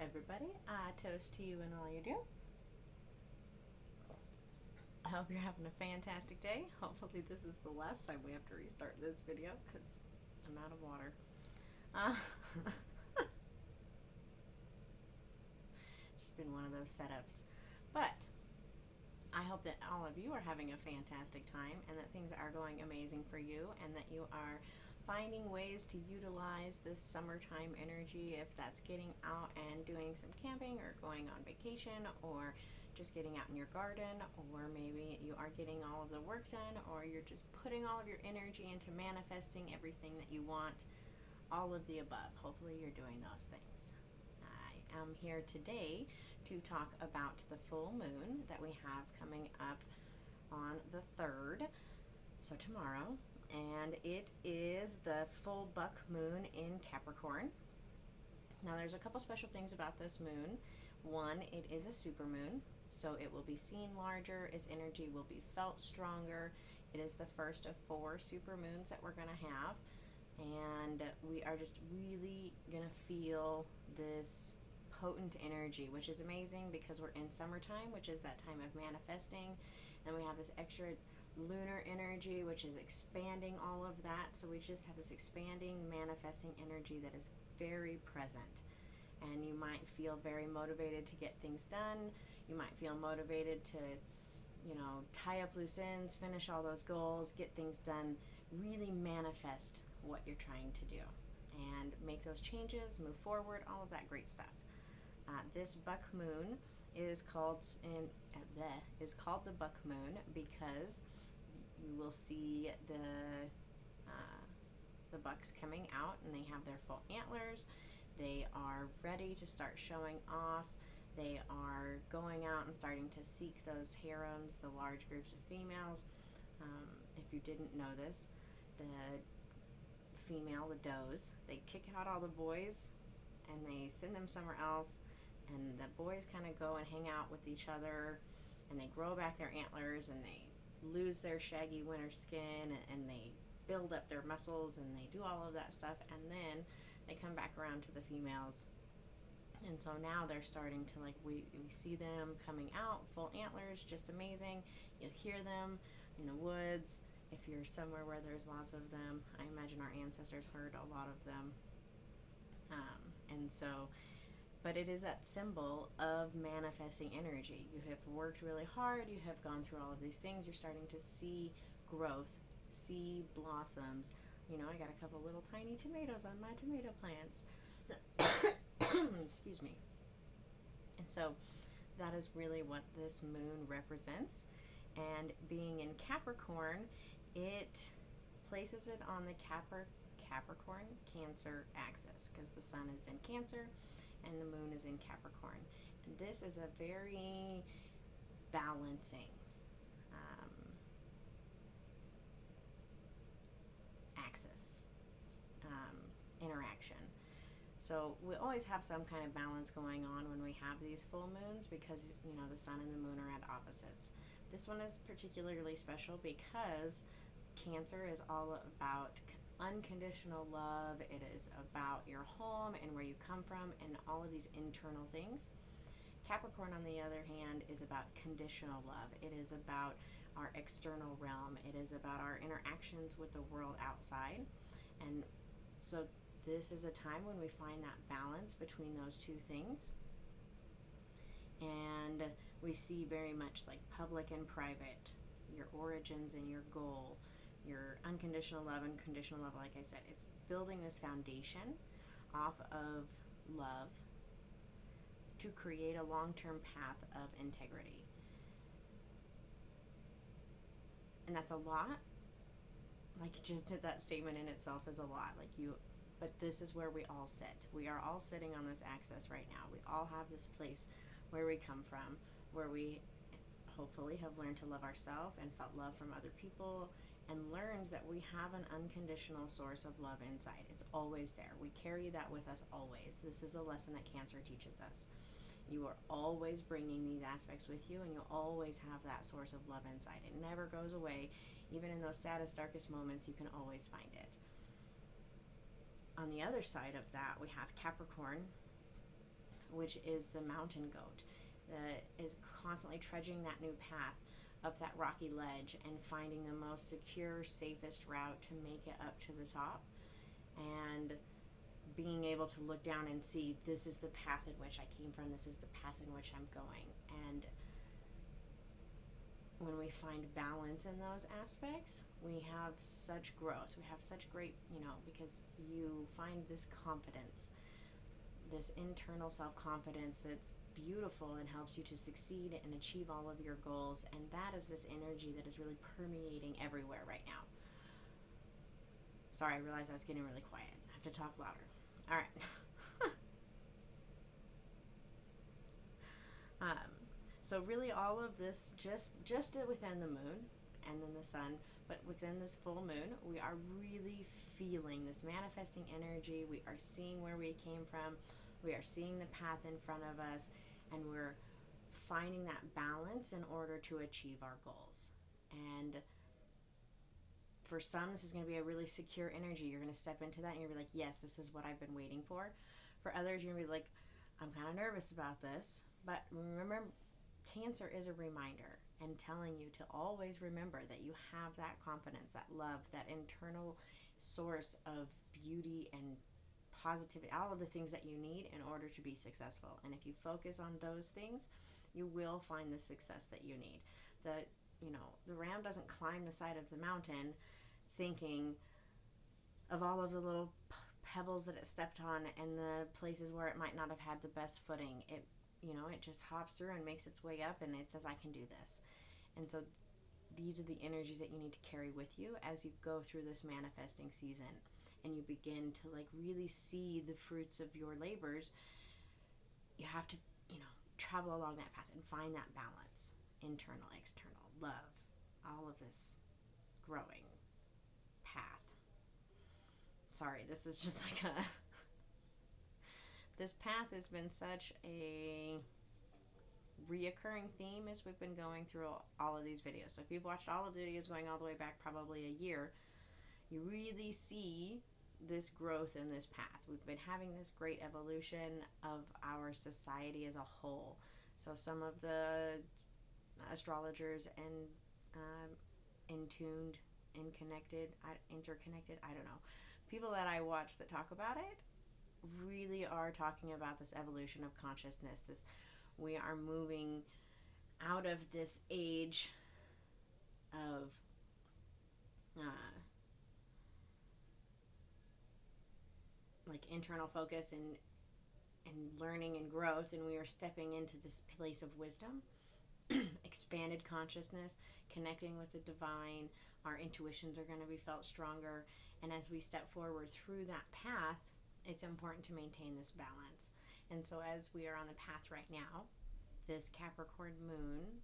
everybody. Toast to you and all you do. I hope you're having a fantastic day. Hopefully this is the last time we have to restart this video because I'm out of water. Uh, it's been one of those setups. But I hope that all of you are having a fantastic time and that things are going amazing for you and that you are finding ways to utilize this summertime energy, if that's getting out and doing some camping or going on vacation or just getting out in your garden, or maybe you are getting all of the work done, or you're just putting all of your energy into manifesting everything that you want, all of the above. Hopefully you're doing those things. I am here today to talk about the full moon that we have coming up on the 3rd, so tomorrow, and it is the full buck moon in Capricorn. Now there's a couple special things about this moon. One, it is a super moon, so it will be seen larger, its energy will be felt stronger. It is the first of 4 super moons that we're going to have, and we are just really going to feel this potent energy, which is amazing because we're in summertime, which is that time of manifesting, and we have this extra lunar energy, which is expanding all of that. So we just have this expanding, manifesting energy that is very present. And you might feel very motivated to get things done. You might feel motivated to, tie up loose ends, finish all those goals, get things done, really manifest what you're trying to do, and make those changes, move forward, all of that great stuff. This buck moon is called the buck moon because you will see the bucks coming out, and they have their full antlers. They are ready to start showing off. They are going out and starting to seek those harems, the large groups of females. If you didn't know this, the does, they kick out all the boys and they send them somewhere else, and the boys kind of go and hang out with each other, and they grow back their antlers, and they lose their shaggy winter skin, and they build up their muscles, and they do all of that stuff, and then they come back around to the females. And so now they're starting to, we see them coming out full antlers, just amazing. You hear them in the woods. If you're somewhere where there's lots of them, I imagine our ancestors heard a lot of them. But it is that symbol of manifesting energy. You have worked really hard, you have gone through all of these things, you're starting to see growth, see blossoms. I got a couple little tiny tomatoes on my tomato plants. Excuse me. And so that is really what this moon represents. And being in Capricorn, it places it on the Capricorn Cancer axis, because the sun is in Cancer and the moon is in Capricorn. And this is a very balancing axis interaction. So we always have some kind of balance going on when we have these full moons, because the sun and the moon are at opposites. This one is particularly special because Cancer is all about unconditional love. It is about your home and where you come from and all of these internal things. Capricorn, on the other hand, is about conditional love. It is about our external realm. It is about our interactions with the world outside. And so this is a time when we find that balance between those two things. And we see very much like public and private, your origins and your goal, your unconditional love and conditional love. Like I said, it's building this foundation off of love to create a long-term path of integrity. And that's a lot. Just that statement in itself is a lot. But this is where we all sit. We are all sitting on this axis right now. We all have this place where we come from, where we hopefully have learned to love ourselves and felt love from other people, and learned that we have an unconditional source of love inside. It's always there. We carry that with us always. This is a lesson that Cancer teaches us. You are always bringing these aspects with you, and you'll always have that source of love inside. It never goes away. Even in those saddest, darkest moments, you can always find it. On the other side of that, we have Capricorn, which is the mountain goat, that is constantly trudging that new path up that rocky ledge and finding the most secure, safest route to make it up to the top, and being able to look down and see, this is the path in which I came from, this is the path in which I'm going. And when we find balance in those aspects, we have such growth. We have such great, because you find this confidence, this internal self-confidence that's beautiful and helps you to succeed and achieve all of your goals. And that is this energy that is really permeating everywhere right now. Sorry, I realized I was getting really quiet. I have to talk louder. All right. So really all of this just within the moon and then the sun, but within this full moon, we are really feeling this manifesting energy. We are seeing where we came from. We are seeing the path in front of us, and we're finding that balance in order to achieve our goals. And for some, this is going to be a really secure energy. You're going to step into that and you're going to be like, yes, this is what I've been waiting for. For others, you're going to be like, I'm kind of nervous about this. But remember, Cancer is a reminder and telling you to always remember that you have that confidence, that love, that internal source of beauty and positivity, all of the things that you need in order to be successful. And if you focus on those things, you will find the success that you need. The ram doesn't climb the side of the mountain thinking of all of the little pebbles that it stepped on and the places where it might not have had the best footing. It just hops through and makes its way up, and it says, I can do this. And so these are the energies that you need to carry with you as you go through this manifesting season, and you begin to really see the fruits of your labors. You have to, travel along that path and find that balance, internal, external, love, all of this growing path. Sorry, this is just this path has been such a reoccurring theme as we've been going through all of these videos. So if you've watched all of the videos going all the way back probably a year, you really see this growth in this path. We've been having this great evolution of our society as a whole. So some of the astrologers and interconnected, I don't know, people that I watch that talk about it really are talking about this evolution of consciousness. We are moving out of this age of internal focus and learning and growth, and we are stepping into this place of wisdom, expanded consciousness, connecting with the divine. Our intuitions are going to be felt stronger, and as we step forward through that path, it's important to maintain this balance. And so as we are on the path right now, this Capricorn moon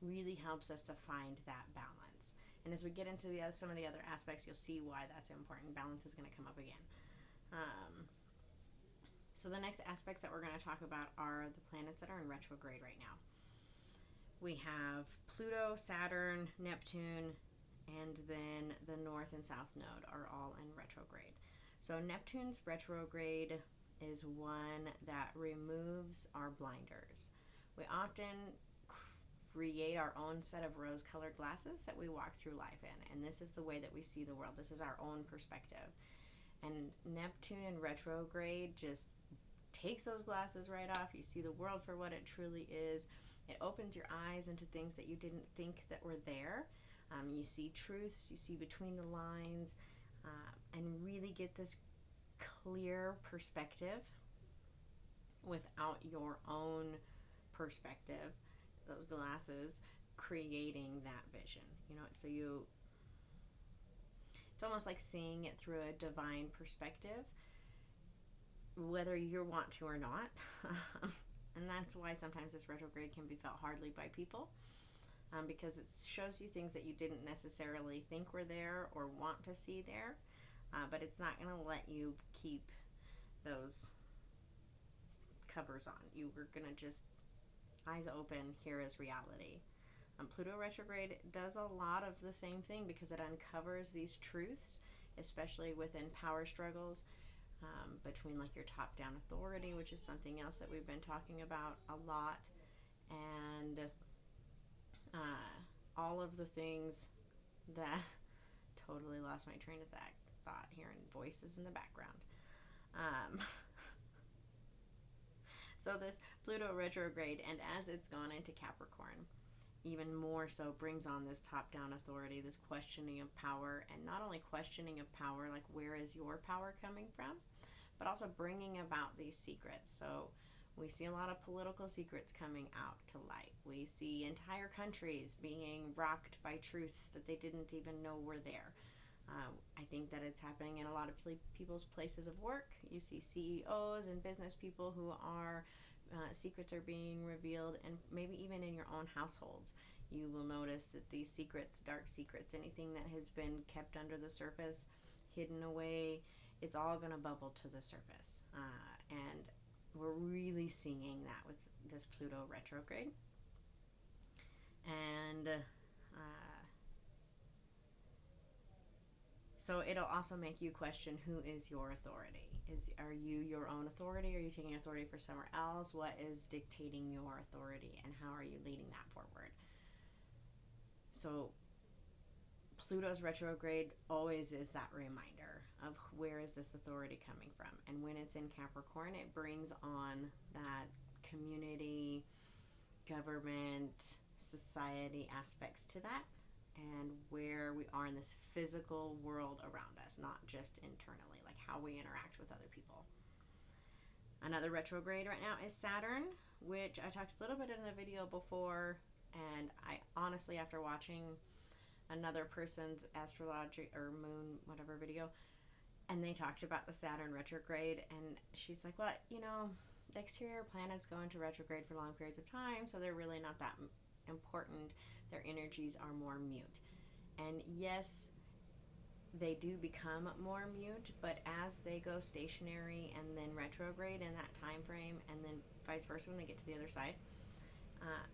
really helps us to find that balance. And as we get into some of the other aspects, you'll see why that's important. Balance is going to come up again. So the next aspects that we're going to talk about are the planets that are in retrograde right now. We have Pluto, Saturn, Neptune, and then the North and South Node are all in retrograde. So Neptune's retrograde is one that removes our blinders. We often create our own set of rose-colored glasses that we walk through life in, and this is the way that we see the world. This is our own perspective. And Neptune in retrograde just takes those glasses right off. You see the world for what it truly is. It opens your eyes into things that you didn't think that were there. You see truths, you see between the lines, and really get this clear perspective without your own perspective, those glasses creating that vision. So it's almost like seeing it through a divine perspective, whether you want to or not. And that's why sometimes this retrograde can be felt hardly by people, because it shows you things that you didn't necessarily think were there or want to see there, but it's not going to let you keep those covers on. You were going to just eyes open, here is reality. Pluto retrograde does a lot of the same thing because it uncovers these truths, especially within power struggles, between like your top-down authority, which is something else that we've been talking about a lot, and all of the things that totally lost my train of thought hearing voices in the background. Um, so this Pluto retrograde, and as it's gone into Capricorn, even more so brings on this top-down authority, this questioning of power, and not only questioning of power, like where is your power coming from, but also bringing about these secrets. So we see a lot of political secrets coming out to light. We see entire countries being rocked by truths that they didn't even know were there. I think that it's happening in a lot of people's places of work. You see CEOs and business people who are secrets are being revealed, and maybe even in your own households. You will notice that these secrets, dark secrets, anything that has been kept under the surface, hidden away, it's all going to bubble to the surface. And we're really seeing that with this Pluto retrograde. And so it'll also make you question, who is your authority? Are you your own authority? Are you taking authority for somewhere else? What is dictating your authority, and how are you leading that forward? So Pluto's retrograde always is that reminder of where is this authority coming from. And when it's in Capricorn, it brings on that community, government, society aspects to that, and where we are in this physical world around us, not just internally, like how we interact with other people. Another retrograde right now is Saturn, which I talked a little bit in the video before, and I honestly, after watching another person's astrology or moon whatever video, and they talked about the Saturn retrograde, and she's like, well, the exterior planets go into retrograde for long periods of time, so they're really not that important. Their energies are more mute. And yes, they do become more mute, but as they go stationary and then retrograde in that time frame, and then vice versa when they get to the other side,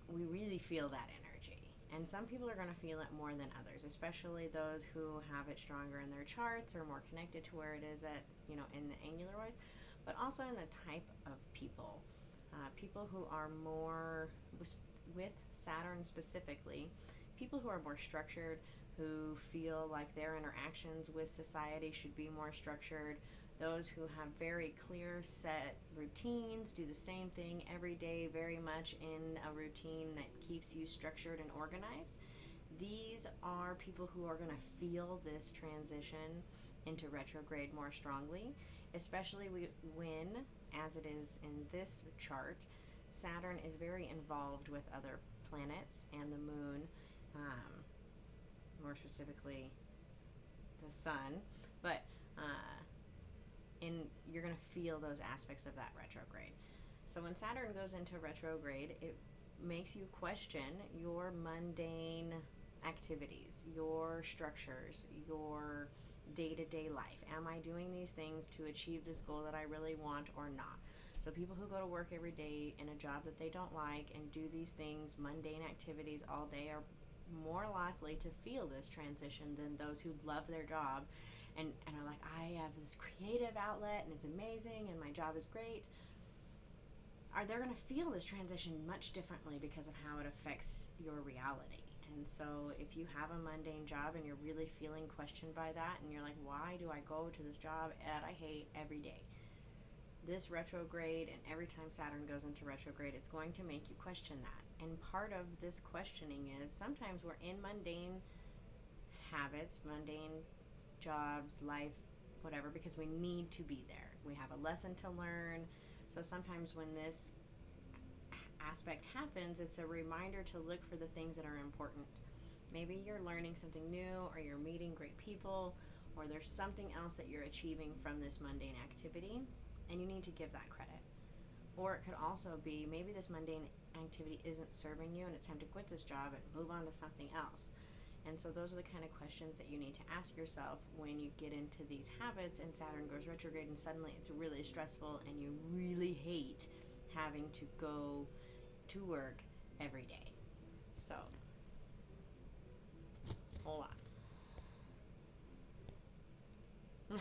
we really feel that energy. And some people are going to feel it more than others, especially those who have it stronger in their charts or more connected to where it is at, in the angular wise, but also in the type of people. People who are more, with Saturn specifically, people who are more structured, who feel like their interactions with society should be more structured, those who have very clear set routines, do the same thing every day, very much in a routine that keeps you structured and organized. These are people who are going to feel this transition into retrograde more strongly, especially when, as it is in this chart, Saturn is very involved with other planets and the moon, more specifically the sun, but you're going to feel those aspects of that retrograde. So when Saturn goes into retrograde, it makes you question your mundane activities, your structures, your day-to-day life. Am I doing these things to achieve this goal that I really want or not? So people who go to work every day in a job that they don't like and do these things, mundane activities all day, are more likely to feel this transition than those who love their job and are like, I have this creative outlet and it's amazing and my job is great. They're going to feel this transition much differently because of how it affects your reality. And so if you have a mundane job and you're really feeling questioned by that, and you're like, why do I go to this job that I hate every day? This retrograde, and every time Saturn goes into retrograde, it's going to make you question that. And part of this questioning is sometimes we're in mundane habits, mundane jobs, life, whatever, because we need to be there. We have a lesson to learn. So sometimes when this aspect happens, it's a reminder to look for the things that are important. Maybe you're learning something new, or you're meeting great people, or there's something else that you're achieving from this mundane activity, and you need to give that credit. Or it could also be, maybe this mundane activity isn't serving you and it's time to quit this job and move on to something else. And so those are the kind of questions that you need to ask yourself when you get into these habits and Saturn goes retrograde and suddenly it's really stressful and you really hate having to go to work every day. So, hold on.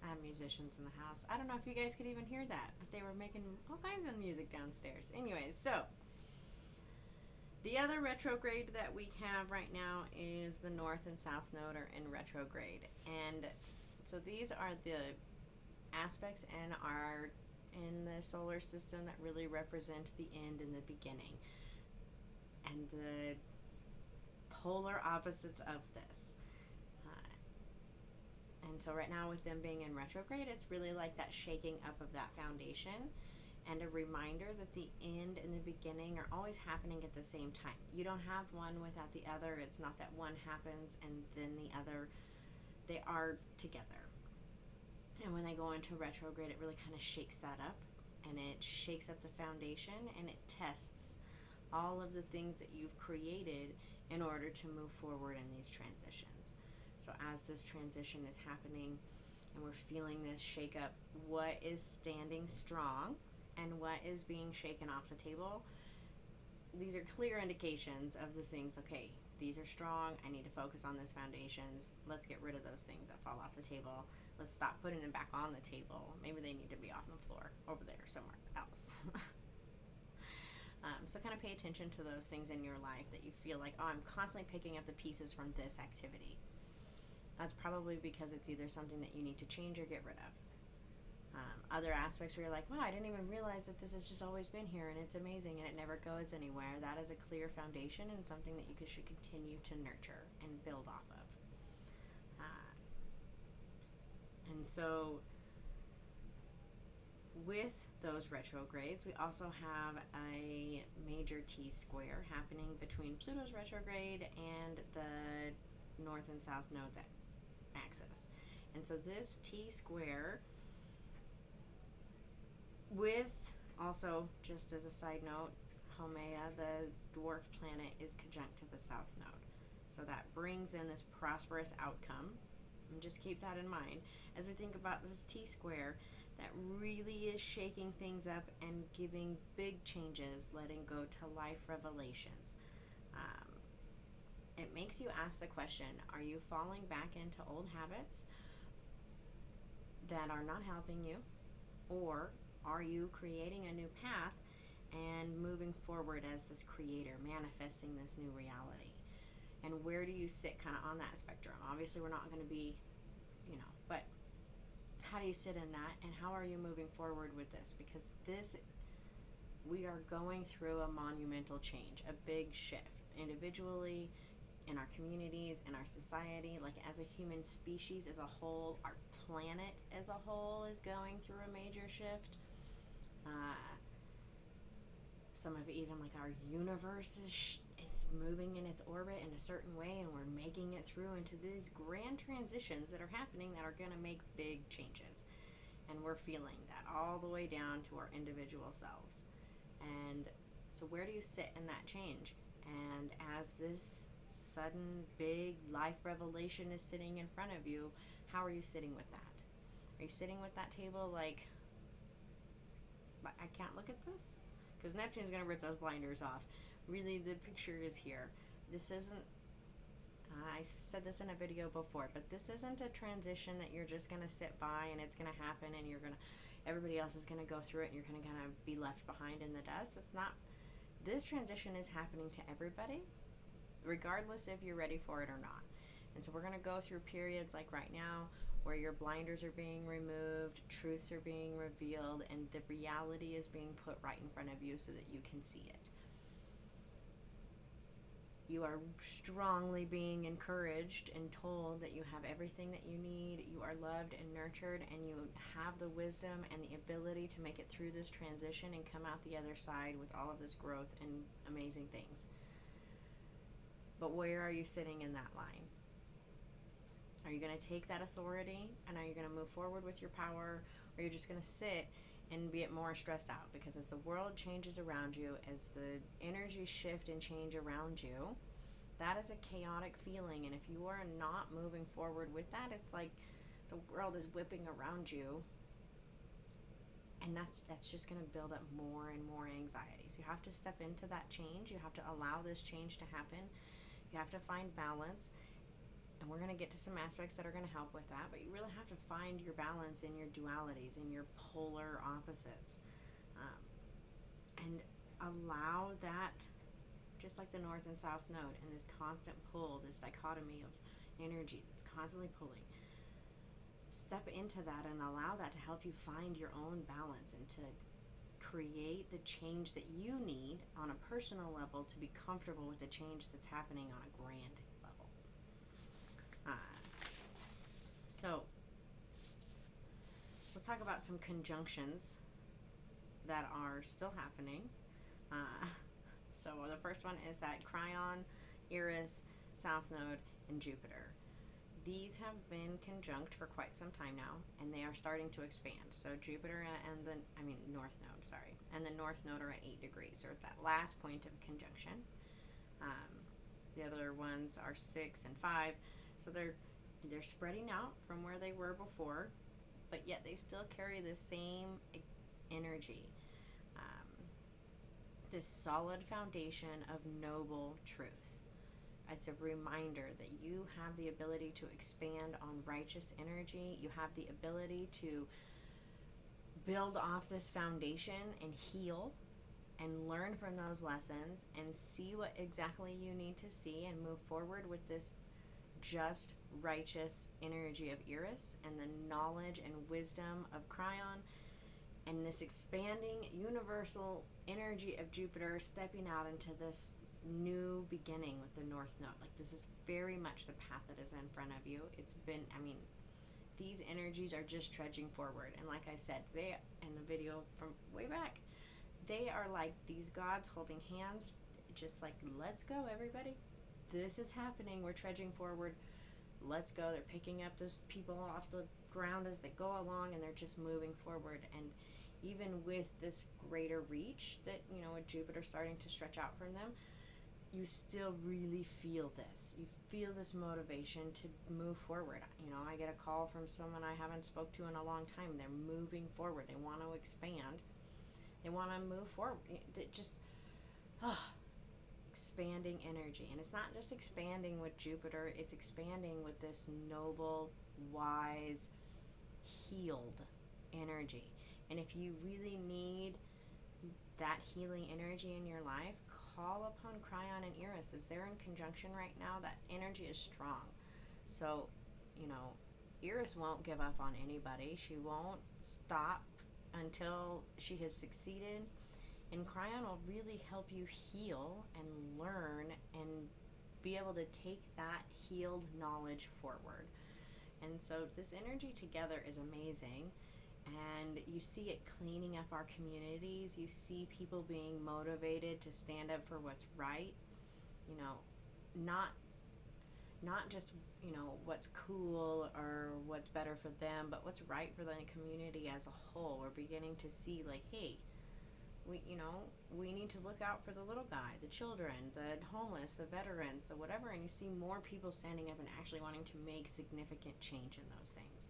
I have musicians in the house. I don't know if you guys could even hear that, but they were making all kinds of music downstairs. Anyways, so the other retrograde that we have right now is the North and South Node are in retrograde. And so these are the aspects in the solar system that really represent the end and the beginning. And the polar opposites of this. And so right now with them being in retrograde, it's really like that shaking up of that foundation and a reminder that the end and the beginning are always happening at the same time. You don't have one without the other. It's not that one happens and then the other. They are together. And when they go into retrograde, it really kind of shakes that up, and it shakes up the foundation, and it tests all of the things that you've created in order to move forward in these transitions. So as this transition is happening and we're feeling this shake up, what is standing strong and what is being shaken off the table, these are clear indications of the things, okay, these are strong, I need to focus on these foundations, let's get rid of those things that fall off the table, let's stop putting them back on the table, maybe they need to be off the floor, over there, somewhere else. So kind of pay attention to those things in your life that you feel like, oh, I'm constantly picking up the pieces from this activity. That's probably because it's either something that you need to change or get rid of. Other aspects where you're like, wow, I didn't even realize that this has just always been here and it's amazing and it never goes anywhere. That is a clear foundation and something that you should continue to nurture and build off of. And so with those retrogrades, we also have a major T-square happening between Pluto's retrograde and the North and South nodes axis. And so this T-square, with also, just as a side note, Haumea, the dwarf planet, is conjunct to the South node. So that brings in this prosperous outcome. And just keep that in mind as we think about this T-square that really is shaking things up and giving big changes, letting go to life revelations. It makes you ask the question, are you falling back into old habits that are not helping you? Or are you creating a new path and moving forward as this creator, manifesting this new reality? And where do you sit kind of on that spectrum? Obviously, we're not going to be, but how do you sit in that, and how are you moving forward with this? Because we are going through a monumental change, a big shift, individually, in our communities, in our society, like as a human species as a whole, our planet as a whole is going through a major shift. Some of even like our universe is moving in its orbit in a certain way, and we're making it through into these grand transitions that are happening that are going to make big changes. And we're feeling that all the way down to our individual selves. And so where do you sit in that change? And as this sudden big life revelation is sitting in front of you, how are you sitting with that? Are you sitting with that table like, I can't look at this? Because Neptune's going to rip those blinders off. Really, the picture is here. This isn't, I said this in a video before, but this isn't a transition that you're just going to sit by and it's going to happen and everybody else is going to go through it and you're going to kind of be left behind in the dust. That's not, this transition is happening to everybody, regardless if you're ready for it or not. And so we're going to go through periods like right now where your blinders are being removed, truths are being revealed, and the reality is being put right in front of you so that you can see it. You are strongly being encouraged and told that you have everything that you need, you are loved and nurtured, and you have the wisdom and the ability to make it through this transition and come out the other side with all of this growth and amazing things. But where are you sitting in that line? Are you going to take that authority and are you going to move forward with your power, or are you just going to sit and get more stressed out? Because as the world changes around you, as the energies shift and change around you, that is a chaotic feeling. And if you are not moving forward with that, it's like the world is whipping around you, and that's just going to build up more and more anxieties. You have to step into that change. You have to allow this change to happen. You have to find balance. And we're going to get to some aspects that are going to help with that, but you really have to find your balance in your dualities, in your polar opposites. And allow that, just like the north and south node, and this constant pull, this dichotomy of energy that's constantly pulling. Step into that and allow that to help you find your own balance and to create the change that you need on a personal level to be comfortable with the change that's happening on a grand level. So let's talk about some conjunctions that are still happening. So the first one is that Chiron, Eris, South Node, and Jupiter. These have been conjunct for quite some time now, and they are starting to expand. So Jupiter and North Node, and the North Node are at 8 degrees, or at that last point of conjunction. The other ones are 6 and 5, so they're spreading out from where they were before, but yet they still carry the same energy. This solid foundation of noble truth. It's a reminder that you have the ability to expand on righteous energy. You have the ability to build off this foundation and heal and learn from those lessons and see what exactly you need to see and move forward with this just righteous energy of Eris and the knowledge and wisdom of Chiron and this expanding universal energy of Jupiter stepping out into this new beginning with the North Node. Like, this is very much the path that is in front of you. It's been, these energies are just trudging forward. And like I said, they, in the video from way back, they are like these gods holding hands, just like, let's go, everybody. This is happening. We're trudging forward. Let's go. They're picking up those people off the ground as they go along, and they're just moving forward. And even with this greater reach that, with Jupiter starting to stretch out from them, you still really feel this. You feel this motivation to move forward. I get a call from someone I haven't spoke to in a long time. They're moving forward. They want to expand. They want to move forward. It just, expanding energy. And it's not just expanding with Jupiter. It's expanding with this noble, wise, healed energy. And if you really need that healing energy in your life, call upon Chiron and Eris. As they're in conjunction right now, that energy is strong. So, Eris won't give up on anybody. She won't stop until she has succeeded. And Chiron will really help you heal and learn and be able to take that healed knowledge forward. And so this energy together is amazing. And you see it cleaning up our communities. You see people being motivated to stand up for what's right. Not just, what's cool or what's better for them, but what's right for the community as a whole. We're beginning to see, like, hey, we need to look out for the little guy, the children, the homeless, the veterans, the whatever. And you see more people standing up and actually wanting to make significant change in those things.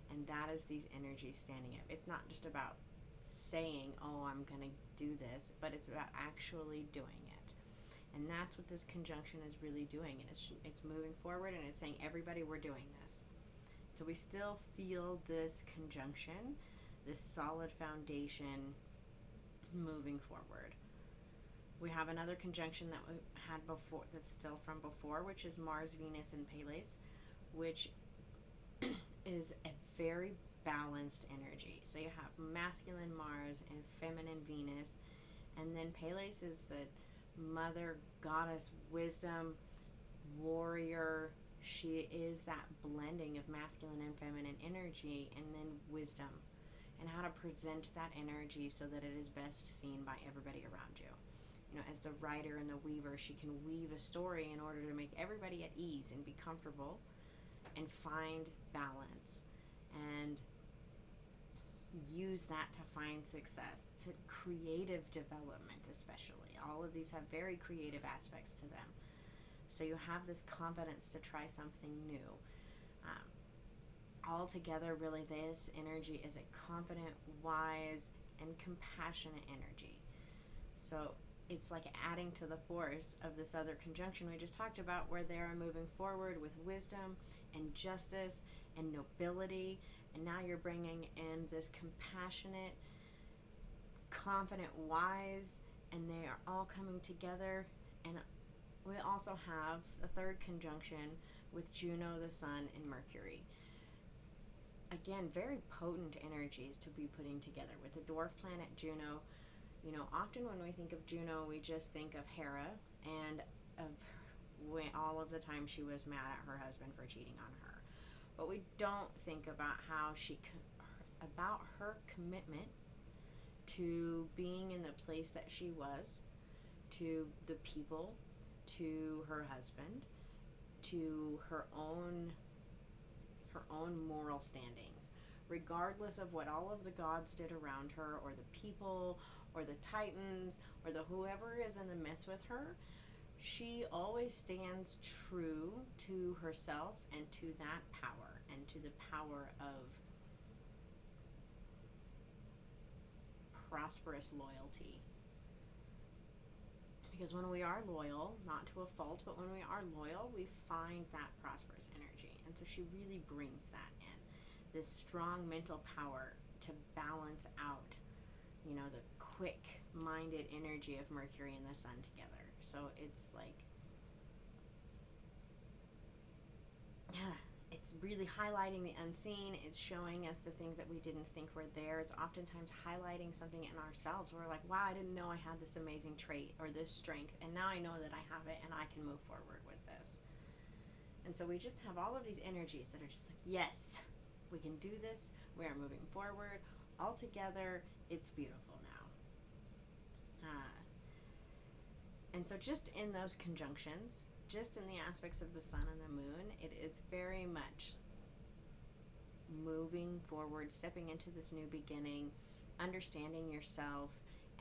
And that is these energies standing up. It's not just about saying, oh, I'm going to do this, but it's about actually doing it. And that's what this conjunction is really doing. And it's moving forward, and it's saying, everybody, we're doing this. So we still feel this conjunction, this solid foundation moving forward. We have another conjunction that we had before, that's still from before, which is Mars, Venus, and Pales, which is a very balanced energy. So you have masculine Mars and feminine Venus, and then Pales is the mother goddess, wisdom, warrior. She is that blending of masculine and feminine energy, and then wisdom, and how to present that energy so that it is best seen by everybody around you. As the writer and the weaver, she can weave a story in order to make everybody at ease and be comfortable and find balance and use that to find success, to creative development especially. All of these have very creative aspects to them. So you have this confidence to try something new. Altogether, really, this energy is a confident, wise, and compassionate energy. So it's like adding to the force of this other conjunction we just talked about, where they are moving forward with wisdom and justice and nobility, and now you're bringing in this compassionate, confident, wise, and they are all coming together. And we also have the third conjunction with Juno, the Sun, and Mercury. Again, very potent energies to be putting together with the dwarf planet Juno. Often when we think of Juno, we just think of Hera and of all of the time she was mad at her husband for cheating on her. But we don't think about about her commitment to being in the place that she was, to the people, to her husband, to her own moral standings, regardless of what all of the gods did around her, or the people, or the titans, or the whoever is in the myth with her. She always stands true to herself and to that power, and to the power of prosperous loyalty. Because when we are loyal, not to a fault, but when we are loyal, we find that prosperous energy. And so she really brings that in, this strong mental power to balance out, the quick-minded energy of Mercury and the Sun together. So it's like, it's really highlighting the unseen. It's showing us the things that we didn't think were there. It's oftentimes highlighting something in ourselves. We're like, wow, I didn't know I had this amazing trait or this strength, and now I know that I have it and I can move forward with this. And so we just have all of these energies that are just like, yes, we can do this. We are moving forward all together. It's beautiful now. And so just in those conjunctions, just in the aspects of the sun and the moon, it is very much moving forward, stepping into this new beginning, understanding yourself,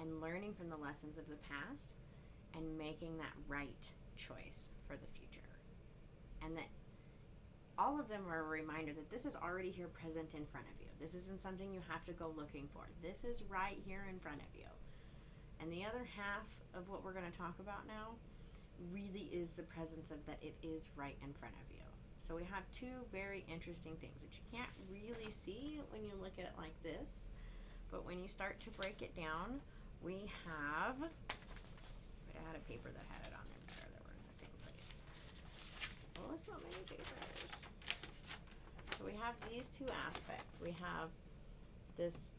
and learning from the lessons of the past, and making that right choice for the future. And that all of them are a reminder that this is already here, present in front of you. This isn't something you have to go looking for. This is right here in front of you. And the other half of what we're going to talk about now really is the presence of that it is right in front of you. So we have two very interesting things, which you can't really see when you look at it like this. But when you start to break it down, we have, I had a paper that had it on there better, that were in the same place. Oh, so many papers. So we have these two aspects. We have this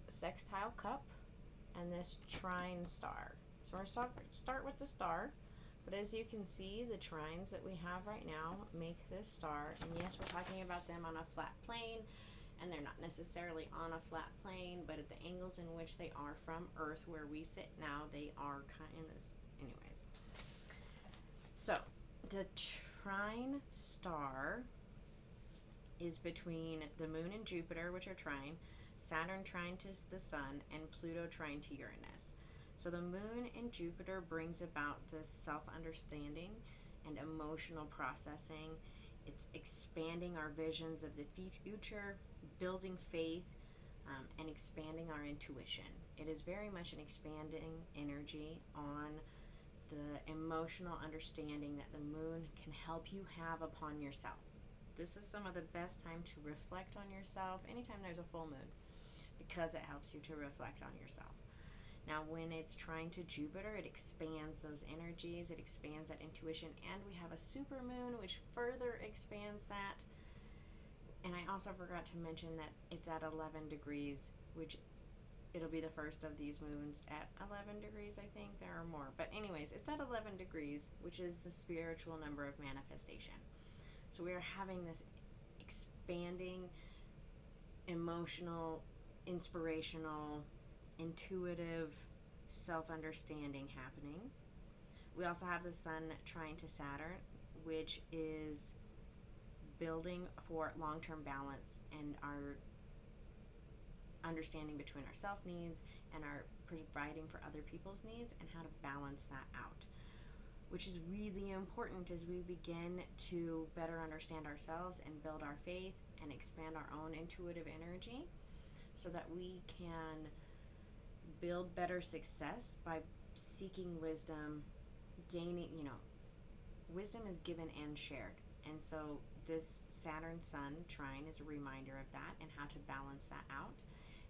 sextile cup and this trine star. So we're going to start with the star, but as you can see, the trines that we have right now make this star, and yes, we're talking about them on a flat plane, and they're not necessarily on a flat plane, but at the angles in which they are from Earth, where we sit now, they are kind of in this, anyways. So, the trine star is between the moon and Jupiter, which are trine, Saturn trine to the sun, and Pluto trine to Uranus. So the moon in Jupiter brings about this self-understanding and emotional processing. It's expanding our visions of the future, building faith, and expanding our intuition. It is very much an expanding energy on the emotional understanding that the moon can help you have upon yourself. This is some of the best time to reflect on yourself anytime there's a full moon, because it helps you to reflect on yourself. Now, when it's trine to Jupiter, it expands those energies, it expands that intuition, and we have a super moon, which further expands that. And I also forgot to mention that it's at 11 degrees, which it'll be the first of these moons at 11 degrees, I think. There are more. But anyways, it's at 11 degrees, which is the spiritual number of manifestation. So we are having this expanding, emotional, inspirational, intuitive self-understanding happening. We also have the sun trine to Saturn, which is building for long-term balance and our understanding between our self-needs and our providing for other people's needs, and how to balance that out, which is really important as we begin to better understand ourselves and build our faith and expand our own intuitive energy, so that we can build better success by seeking wisdom, gaining, wisdom is given and shared. And so this Saturn Sun trine is a reminder of that and how to balance that out.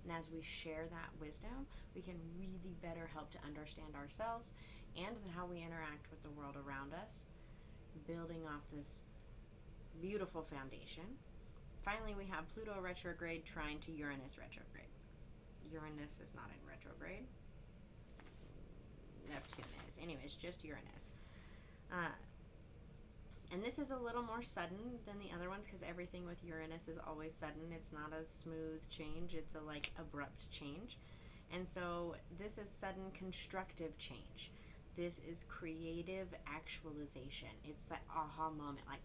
And as we share that wisdom, we can really better help to understand ourselves and how we interact with the world around us, building off this beautiful foundation. Finally, we have Pluto retrograde trine to Uranus retrograde. Uranus is not in retrograde. Neptune is. Anyways, just Uranus. And this is a little more sudden than the other ones because everything with Uranus is always sudden. It's not a smooth change. It's a abrupt change. And so this is sudden constructive change. This is creative actualization. It's that aha moment, like,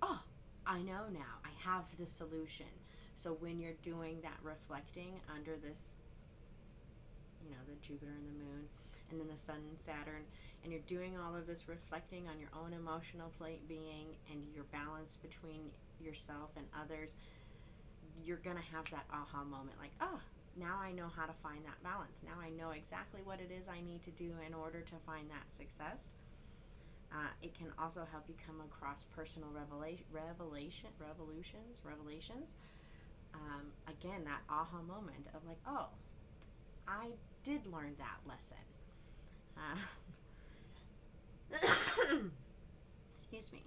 oh, I know now. I have the solution. So when you're doing that reflecting under this, the Jupiter and the Moon, and then the Sun and Saturn, and you're doing all of this reflecting on your own emotional being and your balance between yourself and others, you're going to have that aha moment, like, oh, now I know how to find that balance. Now I know exactly what it is I need to do in order to find that success. It can also help you come across personal revelations. Again, that aha moment of like, oh, I did learn that lesson. Excuse me.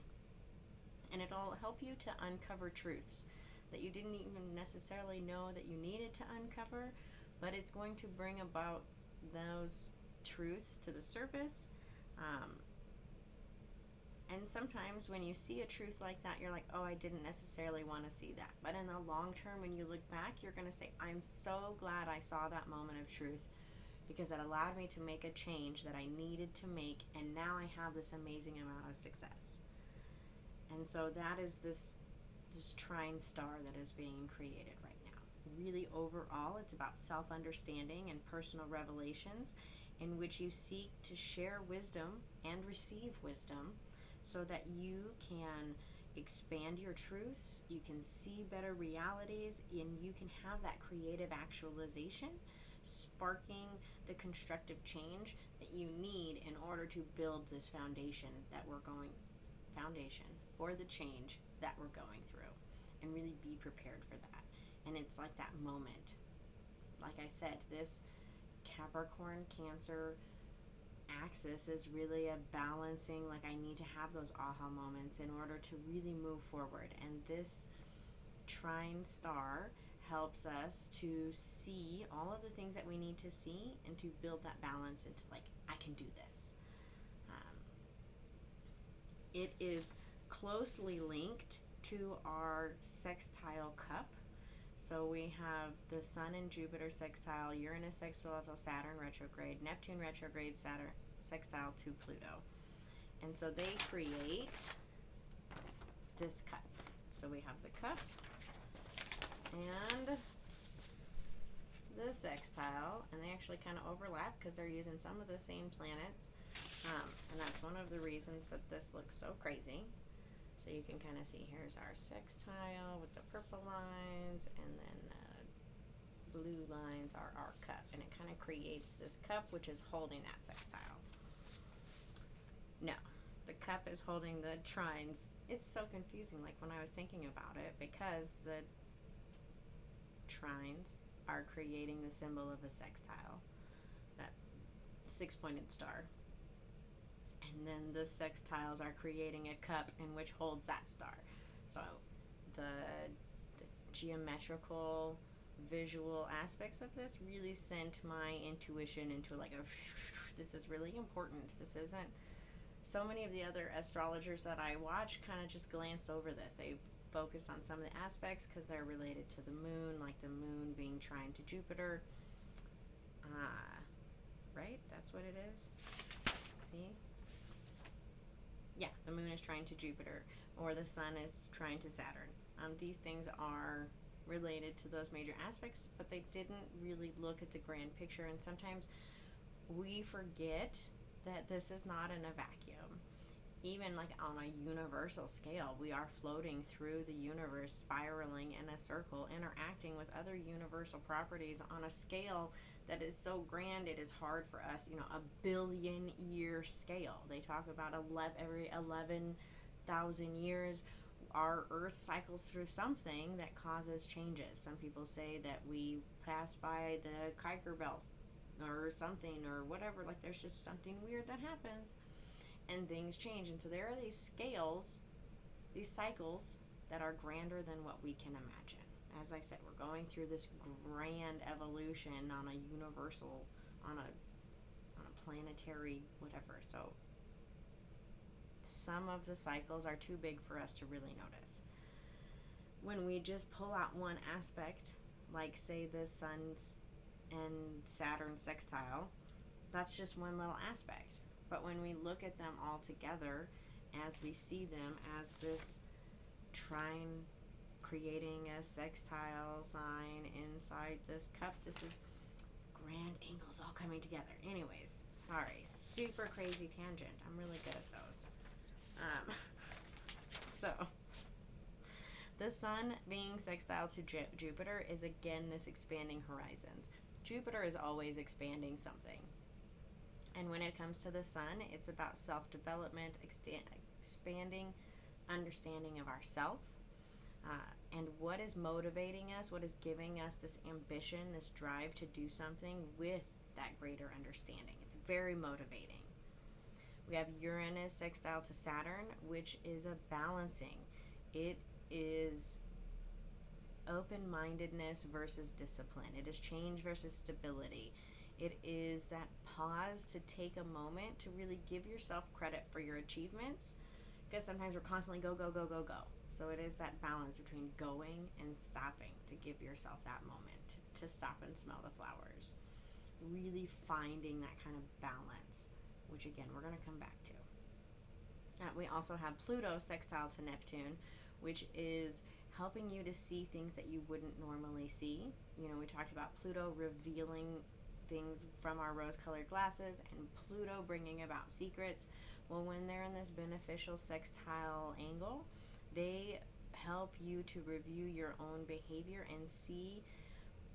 And it'll help you to uncover truths that you didn't even necessarily know that you needed to uncover, but it's going to bring about those truths to the surface. And sometimes when you see a truth like that, you're like, oh, I didn't necessarily want to see that. But in the long term, when you look back, you're going to say, I'm so glad I saw that moment of truth because it allowed me to make a change that I needed to make, and now I have this amazing amount of success. And so that is this trine star that is being created right now. Really, overall, it's about self-understanding and personal revelations in which you seek to share wisdom and receive wisdom so that you can expand your truths, you can see better realities, and you can have that creative actualization, sparking the constructive change that you need in order to build this foundation for the change that we're going through, and really be prepared for that. And it's like that moment. Like I said, this Capricorn Cancer axis is really a balancing, like I need to have those aha moments in order to really move forward. And this trine star helps us to see all of the things that we need to see and to build that balance into like, I can do this. It is closely linked to our sextile cup. So we have the Sun and Jupiter sextile, Uranus sextile to Saturn retrograde, Neptune retrograde, Saturn sextile to Pluto. And so they create this cup. So we have the cup and the sextile, and they actually kind of overlap because they're using some of the same planets. And that's one of the reasons that this looks so crazy. So you can kind of see, here's our sextile with the purple lines, and then blue lines are our cup. And it kind of creates this cup, which is holding that sextile. No, the cup is holding the trines. It's so confusing, like when I was thinking about it, because the trines are creating the symbol of a sextile, that six-pointed star. And then the sextiles are creating a cup in which holds that star. So the geometrical visual aspects of this really sent my intuition into like this is really important. This isn't, so many of the other astrologers that I watch kind of just glanced over this. They've focused on some of the aspects because they're related to the moon, like the moon being trine to Jupiter. Right? That's what it is. See? Yeah, the moon is trine to Jupiter, or the sun is trine to Saturn. These things are related to those major aspects, but they didn't really look at the grand picture, and sometimes we forget that this is not in a vacuum. Even like on a universal scale, we are floating through the universe, spiraling in a circle, interacting with other universal properties on a scale that is so grand it is hard for us, a billion year scale. They talk about every 11,000 years our earth cycles through something that causes changes. Some people say that we pass by the Kuiper belt or something or whatever, like there's just something weird that happens and things change. And so there are these scales, these cycles that are grander than what we can imagine. As I said, we're going through this grand evolution on a universal, on a planetary whatever. So some of the cycles are too big for us to really notice. When we just pull out one aspect, like say the Sun's and Saturn sextile, that's just one little aspect. But when we look at them all together, as we see them as this trine creating a sextile sign inside this cup, this is grand angles all coming together. Anyways, sorry, super crazy tangent. I'm really good at those. So, the Sun being sextile to Jupiter is again this expanding horizons. Jupiter is always expanding something. And when it comes to the Sun, it's about self-development, expanding understanding of ourself, and what is motivating us, what is giving us this ambition, this drive to do something with that greater understanding. It's very motivating. We have Uranus sextile to Saturn, which is a balancing. It is open-mindedness versus discipline. It is change versus stability. It is that pause to take a moment to really give yourself credit for your achievements, because sometimes we're constantly go, go, go, go, go. So it is that balance between going and stopping to give yourself that moment to stop and smell the flowers. Really finding that kind of balance, which again, we're going to come back to. We also have Pluto sextile to Neptune, which is helping you to see things that you wouldn't normally see. We talked about Pluto revealing things from our rose-colored glasses and Pluto bringing about secrets. Well, when they're in this beneficial sextile angle, they help you to review your own behavior and see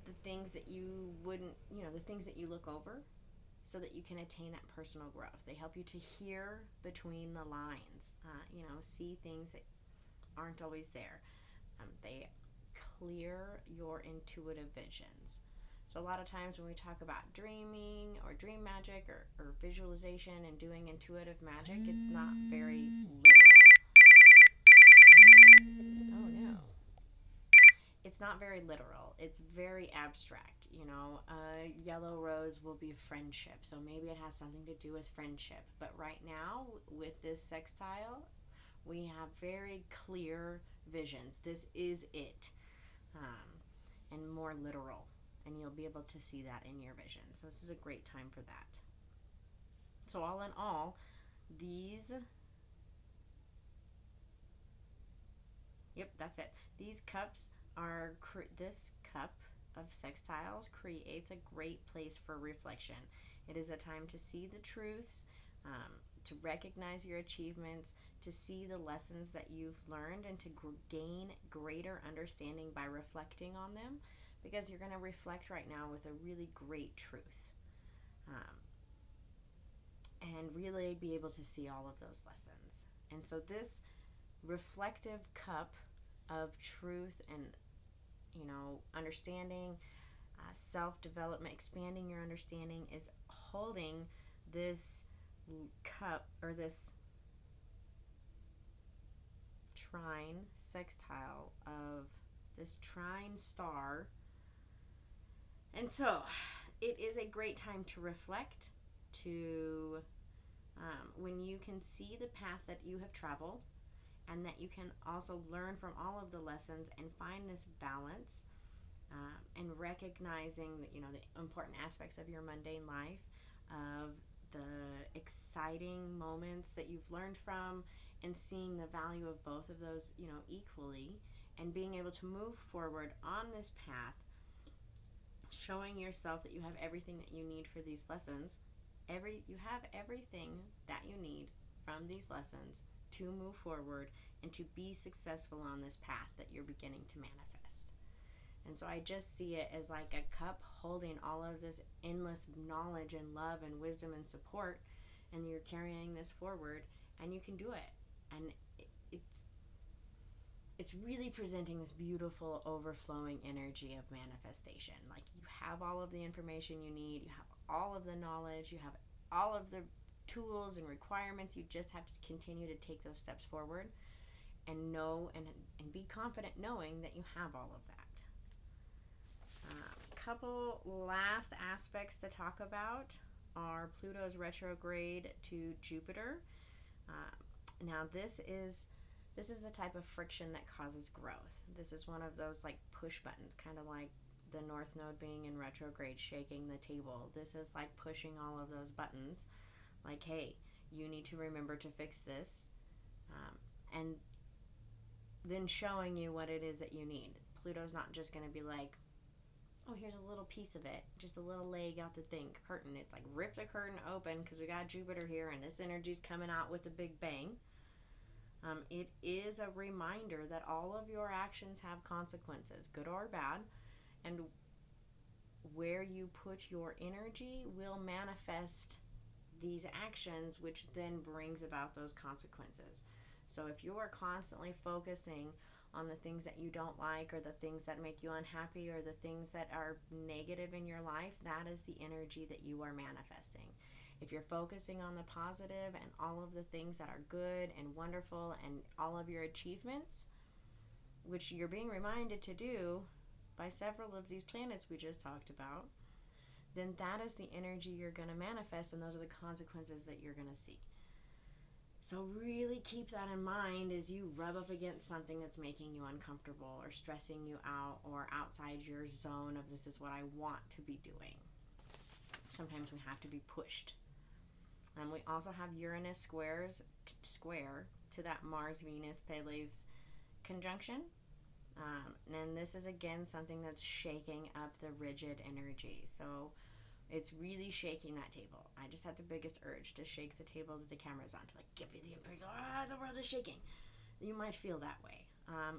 the things that you wouldn't, the things that you look over, so that you can attain that personal growth. They help you to hear between the lines, see things that aren't always there. They clear your intuitive visions. So a lot of times when we talk about dreaming or dream magic or visualization and doing intuitive magic, it's not very literal. Oh no. It's not very literal. It's very abstract. A yellow rose will be friendship. So maybe it has something to do with friendship. But right now, with this sextile, we have very clear visions. This is it. And more literal. And you'll be able to see that in your vision. So this is a great time for that. So all in all, these that's it. These cups are, this cup of sextiles creates a great place for reflection. It is a time to see the truths, to recognize your achievements, to see the lessons that you've learned, and to gain greater understanding by reflecting on them, because you're going to reflect right now with a really great truth, and really be able to see all of those lessons. And so this reflective cup of truth and understanding, self-development, expanding your understanding, is holding this cup, or this trine sextile of this trine star. And so it is a great time to reflect, to when you can see the path that you have traveled, and that you can also learn from all of the lessons and find this balance, and recognizing that, the important aspects of your mundane life, of the exciting moments that you've learned from, and seeing the value of both of those, equally, and being able to move forward on this path, showing yourself that you have everything that you need for these lessons. You have everything that you need from these lessons to move forward and to be successful on this path that you're beginning to manifest. And so I just see it as like a cup holding all of this endless knowledge and love and wisdom and support, and you're carrying this forward, and you can do it. And it's it's really presenting this beautiful overflowing energy of manifestation. Like, you have all of the information you need, you have all of the knowledge, you have all of the tools and requirements. You just have to continue to take those steps forward and know and be confident knowing that you have all of that. Couple last aspects to talk about are Pluto's retrograde to Jupiter. Now this is the type of friction that causes growth. This is one of those like push buttons, kind of like the North Node being in retrograde, shaking the table. This is like pushing all of those buttons, like, hey, you need to remember to fix this, and then showing you what it is that you need. Pluto's not just going to be like, oh, here's a little piece of it, just a little leg out the thing, curtain. It's like, rip the curtain open because we got Jupiter here and this energy's coming out with a big bang. It is a reminder that all of your actions have consequences, good or bad, and where you put your energy will manifest these actions, which then brings about those consequences. So if you are constantly focusing on the things that you don't like, or the things that make you unhappy, or the things that are negative in your life, that is the energy that you are manifesting. If you're focusing on the positive and all of the things that are good and wonderful and all of your achievements, which you're being reminded to do by several of these planets we just talked about, then that is the energy you're going to manifest, and those are the consequences that you're going to see. So really keep that in mind as you rub up against something that's making you uncomfortable or stressing you out or outside your zone of this is what I want to be doing. Sometimes we have to be pushed. And we also have Uranus square to that Mars-Venus-Pele's conjunction. And this is again something that's shaking up the rigid energy. So it's really shaking that table. I just had the biggest urge to shake the table that the camera's on, to like give you the impression, the world is shaking. You might feel that way,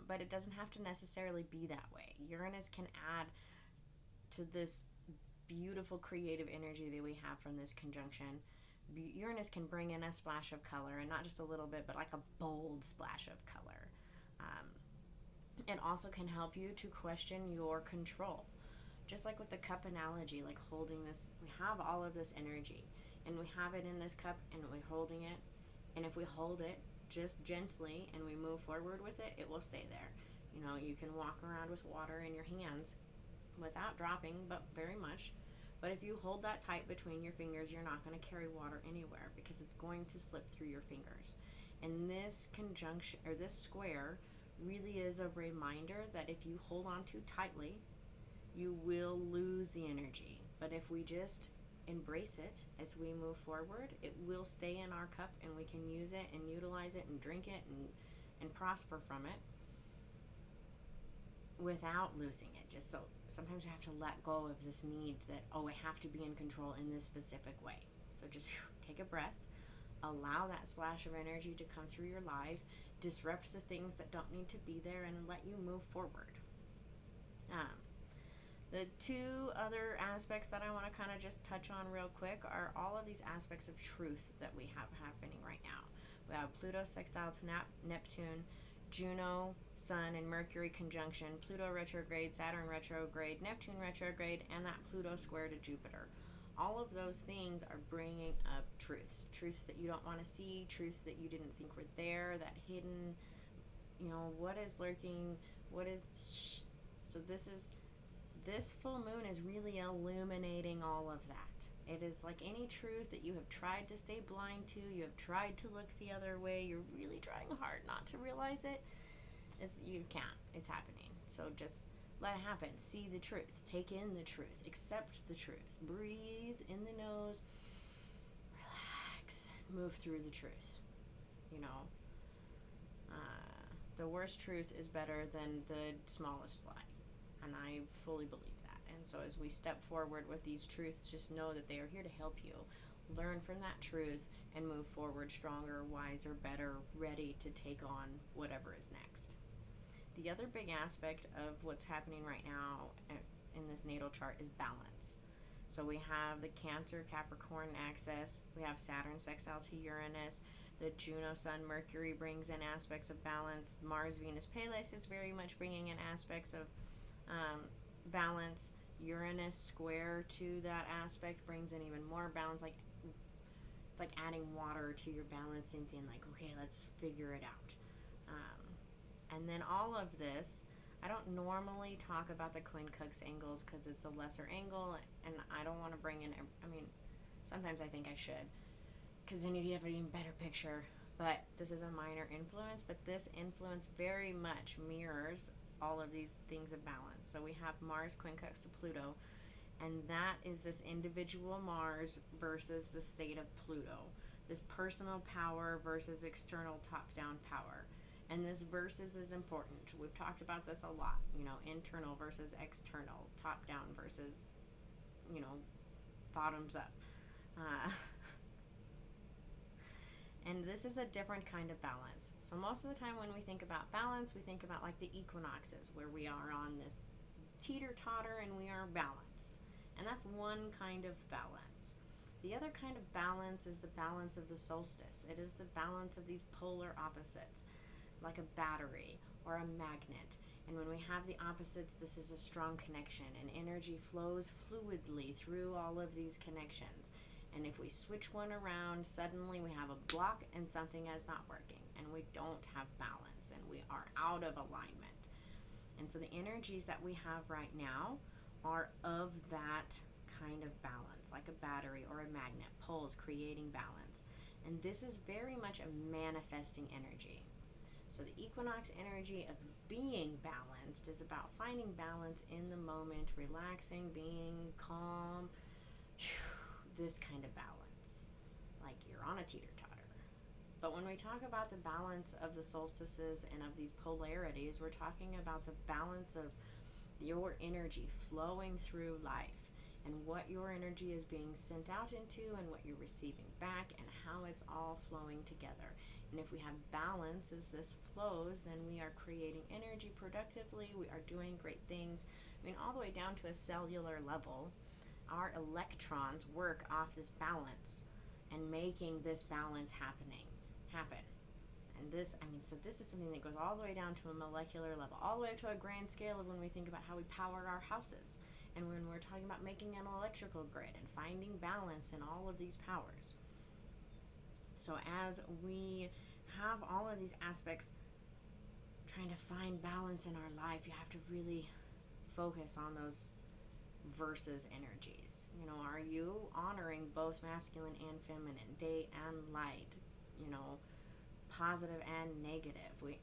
but it doesn't have to necessarily be that way. Uranus can add to this beautiful creative energy that we have from this conjunction. Uranus can bring in a splash of color, and not just a little bit, but like a bold splash of color. It also can help you to question your control. Just like with the cup analogy, like holding this, we have all of this energy, and we have it in this cup, and we're holding it, and if we hold it just gently and we move forward with it, it will stay there. You know, you can walk around with water in your hands without dropping, but very much. But if you hold that tight between your fingers, you're not going to carry water anywhere because it's going to slip through your fingers. And this conjunction, or this square, really is a reminder that if you hold on too tightly, you will lose the energy. But if we just embrace it as we move forward, it will stay in our cup, and we can use it and utilize it and drink it and prosper from it without losing it. Just so sometimes we have to let go of this need that, oh, I have to be in control in this specific way. So just take a breath, allow that splash of energy to come through your life, disrupt the things that don't need to be there, and let you move forward. The two other aspects that I want to kind of just touch on real quick are all of these aspects of truth that we have happening right now. We have Pluto sextile to Neptune, Juno, Sun, and Mercury conjunction, Pluto retrograde, Saturn retrograde, Neptune retrograde, and that Pluto square to Jupiter. All of those things are bringing up truths that you don't want to see, truths that you didn't think were there, that hidden, what is lurking, so this full moon is really illuminating all of that. It is like any truth that you have tried to stay blind to, you have tried to look the other way, you're really trying hard not to realize it. You can't. It's happening. So just let it happen. See the truth. Take in the truth. Accept the truth. Breathe in the nose. Relax. Move through the truth. The worst truth is better than the smallest lie. And I fully believe that. And so as we step forward with these truths, just know that they are here to help you. Learn from that truth and move forward stronger, wiser, better, ready to take on whatever is next. The other big aspect of what's happening right now in this natal chart is balance. So we have the Cancer Capricorn axis, we have Saturn sextile to Uranus, the Juno Sun Mercury brings in aspects of balance, Mars Venus Pallas is very much bringing in aspects of balance. Uranus square to that aspect brings in even more balance. Like it's like adding water to your balancing thing. Like, okay, let's figure it out. And then all of this, I don't normally talk about the quincunx angles because it's a lesser angle, and I don't want to bring in. I mean, sometimes I think I should, because then you have an even better picture. But this is a minor influence, but this influence very much mirrors all of these things of balance. So we have Mars quincunx to Pluto, and that is this individual Mars versus the state of Pluto, this personal power versus external top-down power. And this versus is important. We've talked about this a lot, internal versus external, top-down versus, bottoms up. And this is a different kind of balance. So most of the time when we think about balance, we think about like the equinoxes, where we are on this teeter-totter and we are balanced. And that's one kind of balance. The other kind of balance is the balance of the solstice. It is the balance of these polar opposites, like a battery or a magnet. And when we have the opposites, this is a strong connection, and energy flows fluidly through all of these connections. And if we switch one around, suddenly we have a block and something is not working, and we don't have balance, and we are out of alignment. And so the energies that we have right now are of that kind of balance, like a battery or a magnet, poles creating balance. And this is very much a manifesting energy. So the equinox energy of being balanced is about finding balance in the moment, relaxing, being calm, this kind of balance, like you're on a teeter-totter. But when we talk about the balance of the solstices and of these polarities, we're talking about the balance of your energy flowing through life, and what your energy is being sent out into and what you're receiving back, and how it's all flowing together. And if we have balance as this flows, then we are creating energy productively, we are doing great things. I mean, all the way down to a cellular level, our electrons work off this balance and making this balance happen. And this, so this is something that goes all the way down to a molecular level, all the way to a grand scale of when we think about how we power our houses, and when we're talking about making an electrical grid and finding balance in all of these powers. So as we have all of these aspects trying to find balance in our life, you have to really focus on those versus energies. Are you honoring both masculine and feminine, day and light, positive and negative? We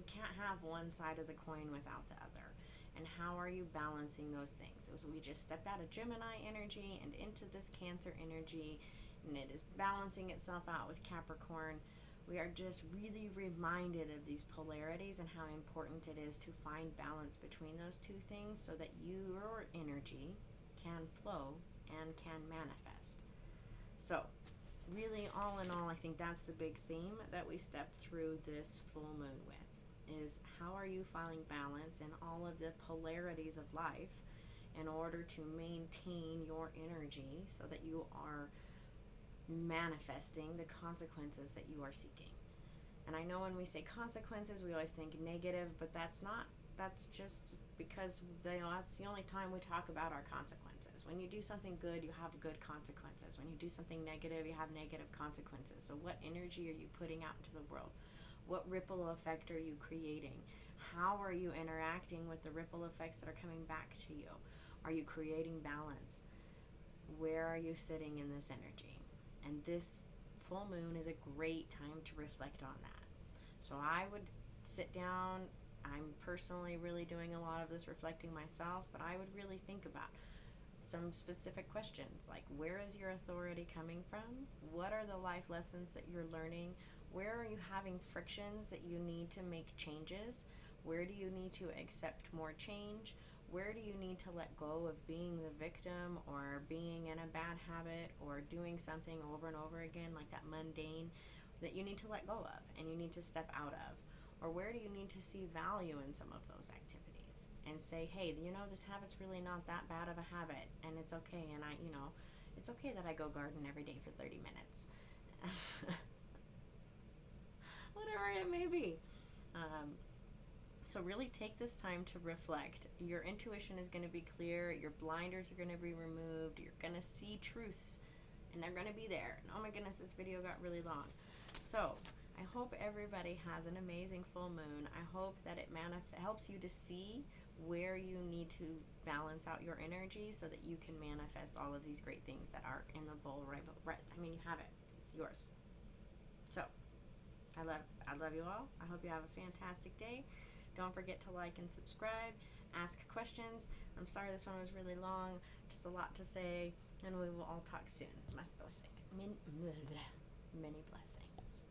can't have one side of the coin without the other. And how are you balancing those things? So we just stepped out of Gemini energy and into this Cancer energy, and it is balancing itself out with Capricorn. We are just really reminded of these polarities and how important it is to find balance between those two things so that your energy can flow and can manifest. So really, all in all, I think that's the big theme that we step through this full moon with, is how are you finding balance in all of the polarities of life in order to maintain your energy so that you are manifesting the consequences that you are seeking. And I know when we say consequences, we always think negative, but that's just because that's the only time we talk about our consequences. When you do something good, you have good consequences. When you do something negative, you have negative consequences. So what energy are you putting out into the world? What ripple effect are you creating? How are you interacting with the ripple effects that are coming back to you? Are you creating balance? Where are you sitting in this energy? And this full moon is a great time to reflect on that. So I would sit down. I'm personally really doing a lot of this reflecting myself, but I would really think about some specific questions, like where is your authority coming from? What are the life lessons that you're learning? Where are you having frictions that you need to make changes? Where do you need to accept more change? Where do you need to let go of being the victim or being in a bad habit or doing something over and over again, like that mundane, that you need to let go of and you need to step out of? Or where do you need to see value in some of those activities? And say, hey, this habit's really not that bad of a habit, and it's okay, and it's okay that I go garden every day for 30 minutes. Whatever it may be. So really take this time to reflect. Your intuition is going to be clear. Your blinders are going to be removed. You're going to see truths, and they're going to be there. And oh my goodness, this video got really long. So I hope everybody has an amazing full moon. I hope that it helps you to see where you need to balance out your energy so that you can manifest all of these great things that are in the bowl right. You have it. It's yours. So I love you all. I hope you have a fantastic day. Don't forget to like and subscribe. Ask questions. I'm sorry this one was really long. Just a lot to say. And we will all talk soon. Many blessings.